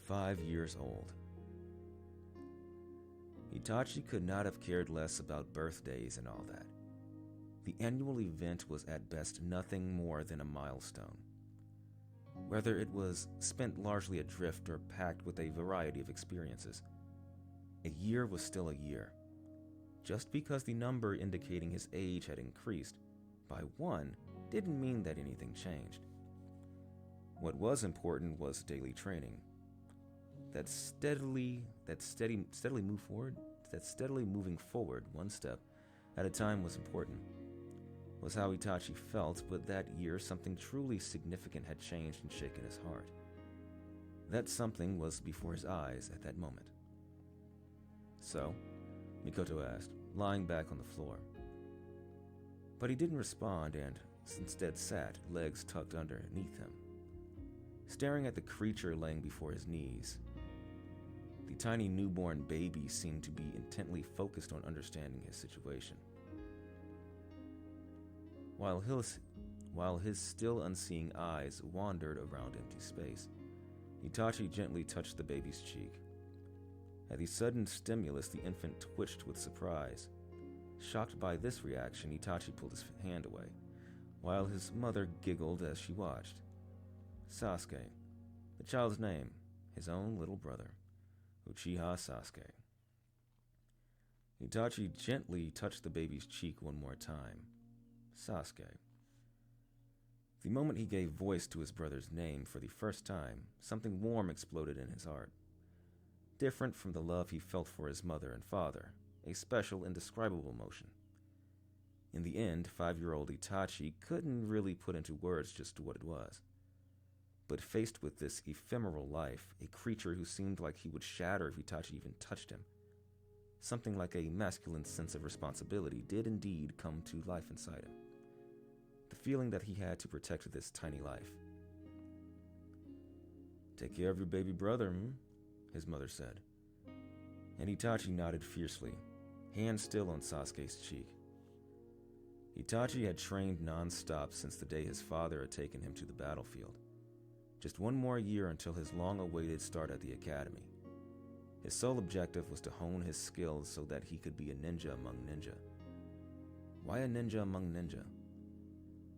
5 years old. Itachi could not have cared less about birthdays and all that. The annual event was at best nothing more than a milestone. Whether it was spent largely adrift or packed with a variety of experiences, a year was still a year. Just because the number indicating his age had increased by 1 didn't mean that anything changed. What was important was daily training. That steadily moving forward one step at a time was important. Was how Itachi felt, but that year something truly significant had changed and shaken his heart. That something was before his eyes at that moment. So, Mikoto asked, lying back on the floor. But he didn't respond and instead sat, legs tucked underneath him, staring at the creature laying before his knees. The tiny newborn baby seemed to be intently focused on understanding his situation. While his still unseeing eyes wandered around empty space, Itachi gently touched the baby's cheek. At the sudden stimulus, the infant twitched with surprise. Shocked by this reaction, Itachi pulled his hand away, while his mother giggled as she watched. Sasuke, the child's name, his own little brother, Uchiha Sasuke. Itachi gently touched the baby's cheek one more time. Sasuke. The moment he gave voice to his brother's name for the first time, something warm exploded in his heart. Different from the love he felt for his mother and father, a special, indescribable emotion. In the end, 5-year-old Itachi couldn't really put into words just what it was. But faced with this ephemeral life, a creature who seemed like he would shatter if Itachi even touched him, something like a masculine sense of responsibility did indeed come to life inside him. The feeling that he had to protect this tiny life. "Take care of your baby brother, his mother said. And Itachi nodded fiercely, hand still on Sasuke's cheek. Itachi had trained non-stop since the day his father had taken him to the battlefield. Just 1 more year until his long-awaited start at the academy. His sole objective was to hone his skills so that he could be a ninja among ninja. Why a ninja among ninja?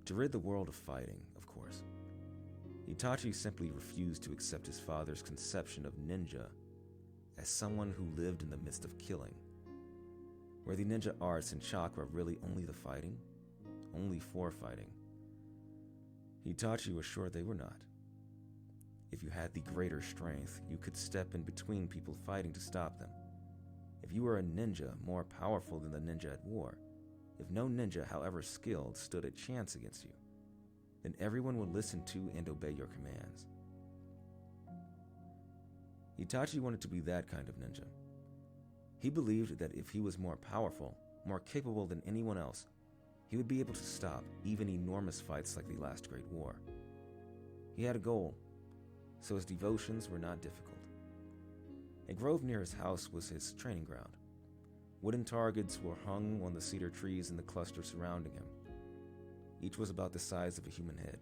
To rid the world of fighting, of course. Itachi simply refused to accept his father's conception of ninja as someone who lived in the midst of killing. Were the ninja arts and chakra really only the fighting? Only for fighting? Itachi was sure they were not. If you had the greater strength, you could step in between people fighting to stop them. If you were a ninja more powerful than the ninja at war, if no ninja, however skilled, stood a chance against you, then everyone would listen to and obey your commands. Itachi wanted to be that kind of ninja. He believed that if he was more powerful, more capable than anyone else, he would be able to stop even enormous fights like the last Great War. He had a goal, so his devotions were not difficult. A grove near his house was his training ground. Wooden targets were hung on the cedar trees in the cluster surrounding him. Each was about the size of a human head,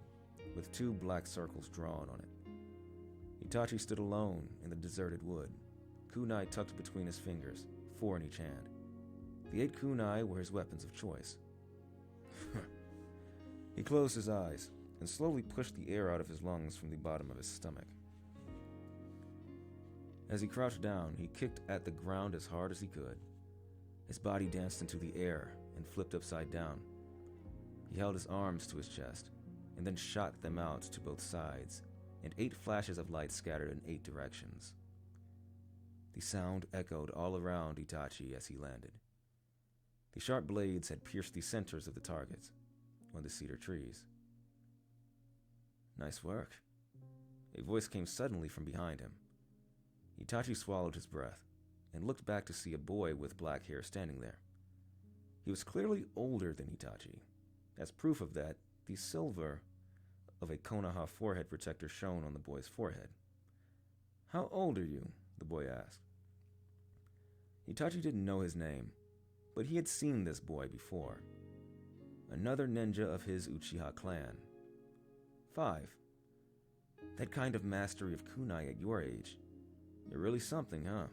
with 2 black circles drawn on it. Itachi stood alone in the deserted wood, kunai tucked between his fingers, 4 in each hand. The 8 kunai were his weapons of choice. He closed his eyes and slowly pushed the air out of his lungs from the bottom of his stomach. As he crouched down, he kicked at the ground as hard as he could. His body danced into the air and flipped upside down. He held his arms to his chest and then shot them out to both sides, and 8 flashes of light scattered in 8 directions. The sound echoed all around Itachi as he landed. The sharp blades had pierced the centers of the targets on the cedar trees. "Nice work." A voice came suddenly from behind him. Itachi swallowed his breath and looked back to see a boy with black hair standing there. He was clearly older than Itachi. As proof of that, the silver of a Konoha forehead protector shone on the boy's forehead. "How old are you?" the boy asked. Itachi didn't know his name, but he had seen this boy before. Another ninja of his Uchiha clan. 5. That kind of mastery of kunai at your age You're really something, huh?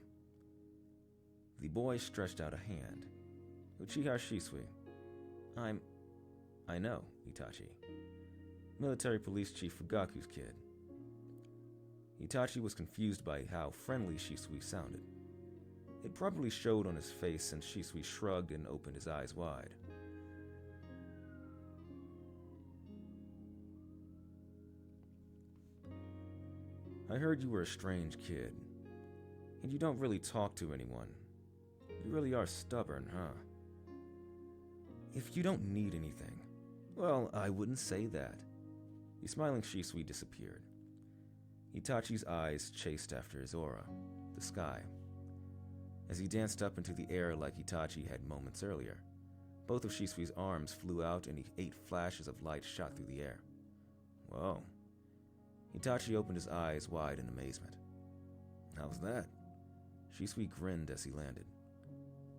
The boy stretched out a hand. Uchiha Shisui. I know, Itachi. Military Police Chief Fugaku's kid. Itachi was confused by how friendly Shisui sounded. It probably showed on his face since Shisui shrugged and opened his eyes wide. I heard you were a strange kid, and you don't really talk to anyone. You really are stubborn, huh? If you don't need anything, well, I wouldn't say that. The smiling Shisui disappeared. Itachi's eyes chased after his aura, the sky. As he danced up into the air like Itachi had moments earlier, both of Shisui's arms flew out and 8 flashes of light shot through the air. Whoa. Itachi opened his eyes wide in amazement. How's that? Shisui grinned as he landed.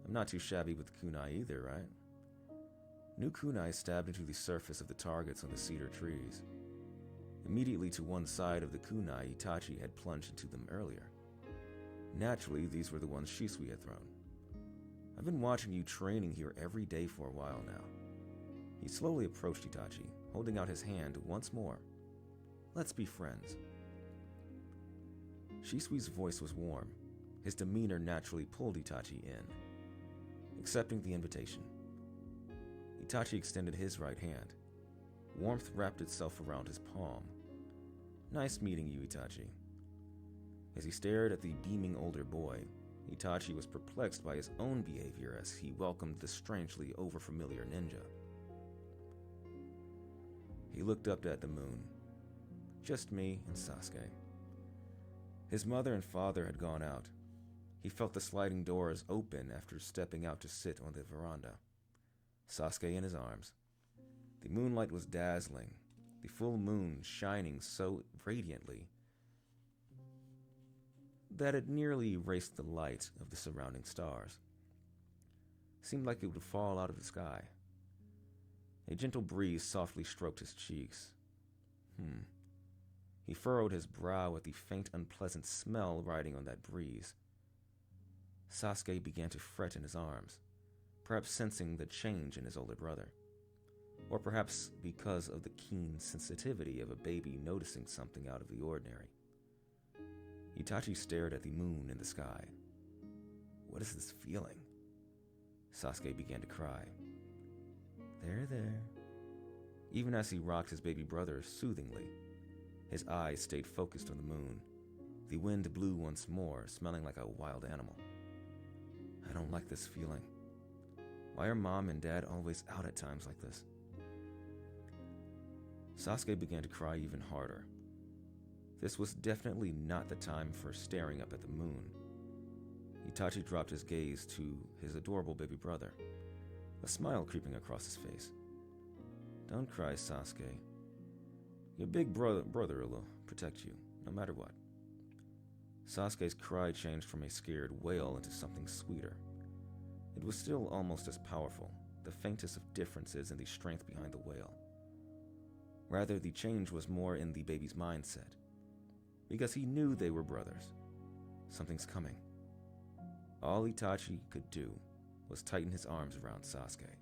I'm not too shabby with kunai either, right? New kunai stabbed into the surface of the targets on the cedar trees. Immediately to one side of the kunai Itachi had plunged into them earlier. Naturally, these were the ones Shisui had thrown. I've been watching you training here every day for a while now. He slowly approached Itachi, holding out his hand once more. Let's be friends. Shisui's voice was warm. His demeanor naturally pulled Itachi in. Accepting the invitation, Itachi extended his right hand. Warmth wrapped itself around his palm. Nice meeting you, Itachi. As he stared at the beaming older boy, Itachi was perplexed by his own behavior as he welcomed the strangely overfamiliar ninja. He looked up at the moon. Just me and Sasuke. His mother and father had gone out. He felt the sliding doors open after stepping out to sit on the veranda. Sasuke in his arms. The moonlight was dazzling, the full moon shining so radiantly that it nearly erased the light of the surrounding stars. Seemed like it would fall out of the sky. A gentle breeze softly stroked his cheeks. He furrowed his brow at the faint, unpleasant smell riding on that breeze. Sasuke began to fret in his arms, perhaps sensing the change in his older brother. Or perhaps because of the keen sensitivity of a baby noticing something out of the ordinary. Itachi stared at the moon in the sky. What is this feeling? Sasuke began to cry. There. Even as he rocked his baby brother soothingly, his eyes stayed focused on the moon. The wind blew once more, smelling like a wild animal. I don't like this feeling. Why are Mom and Dad always out at times like this? Sasuke began to cry even harder. This was definitely not the time for staring up at the moon. Itachi dropped his gaze to his adorable baby brother, a smile creeping across his face. Don't cry, Sasuke. Your big brother will protect you, no matter what. Sasuke's cry changed from a scared wail into something sweeter. It was still almost as powerful, the faintest of differences in the strength behind the wail. Rather, the change was more in the baby's mindset, because he knew they were brothers. Something's coming. All Itachi could do was tighten his arms around Sasuke.